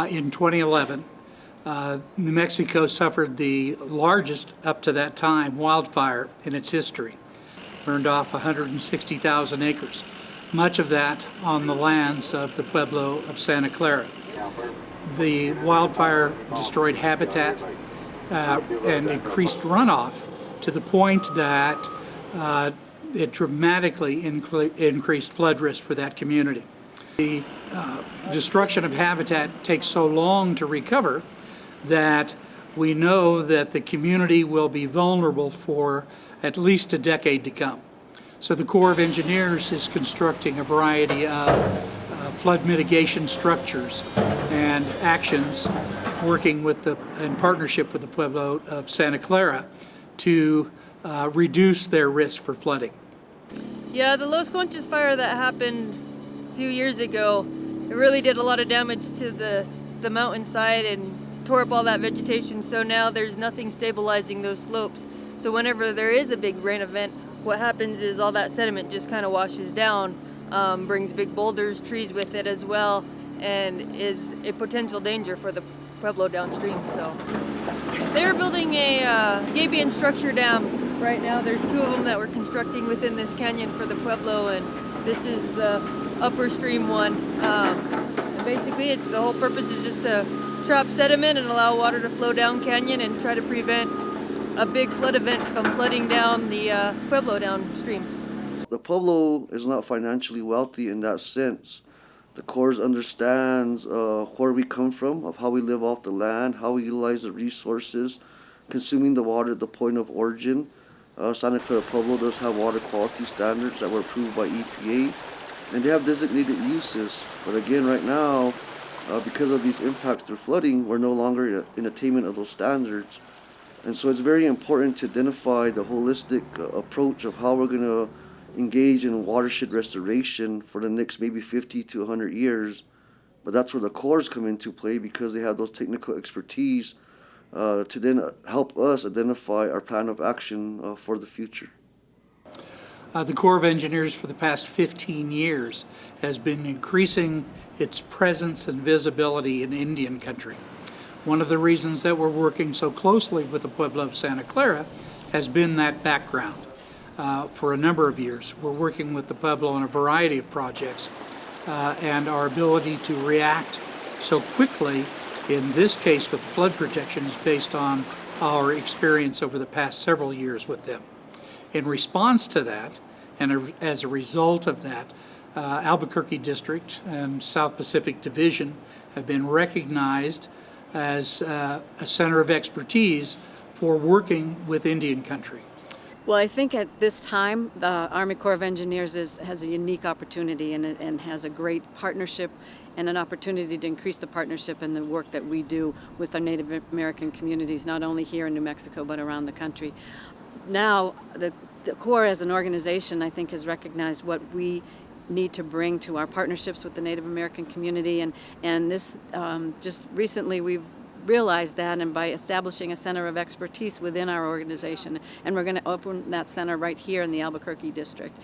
In 2011, New Mexico suffered the largest, up to that time, wildfire in its history. Burned off 160,000 acres, much of that on the lands of the Pueblo of Santa Clara. The wildfire destroyed habitat and increased runoff to the point that it dramatically increased flood risk for that community. The destruction of habitat takes so long to recover that we know that the community will be vulnerable for at least a decade to come. So the Corps of Engineers is constructing a variety of flood mitigation structures and actions, working in partnership with the Pueblo of Santa Clara to reduce their risk for flooding. Yeah, the Las Conchas fire that happened a few years ago, it really did a lot of damage to the mountainside and tore up all that vegetation, so now there's nothing stabilizing those slopes. So whenever there is a big rain event, what happens is all that sediment just kind of washes down, brings big boulders, trees with it as well, and is a potential danger for the Pueblo downstream. So they're building a gabion structure dam right now. There's two of them that we're constructing within this canyon for the Pueblo, and this is the upper stream one. And basically the whole purpose is just to trap sediment and allow water to flow down canyon and try to prevent a big flood event from flooding down the Pueblo downstream. The Pueblo is not financially wealthy in that sense. The Corps understands where we come from, of how we live off the land, how we utilize the resources, consuming the water at the point of origin. Santa Clara Pueblo does have water quality standards that were approved by EPA, and they have designated uses. But again, right now, because of these impacts through flooding, we're no longer in attainment of those standards. And so it's very important to identify the holistic approach of how we're going to engage in watershed restoration for the next maybe 50 to 100 years. But that's where the Corps come into play, because they have those technical expertise to then help us identify our plan of action for the future. The Corps of Engineers for the past 15 years has been increasing its presence and visibility in Indian country. One of the reasons that we're working so closely with the Pueblo of Santa Clara has been that background. For a number of years, we're working with the Pueblo on a variety of projects, and our ability to react so quickly, in this case with flood protection, is based on our experience over the past several years with them. In response to that, and as a result of that, Albuquerque District and South Pacific Division have been recognized as a center of expertise for working with Indian country. Well, I think at this time, the Army Corps of Engineers has a unique opportunity and has a great partnership and an opportunity to increase the partnership and the work that we do with our Native American communities, not only here in New Mexico, but around the country. Now, the Corps as an organization, I think, has recognized what we need to bring to our partnerships with the Native American community, and this just recently we've realized that, and by establishing a center of expertise within our organization, and we're going to open that center right here in the Albuquerque District.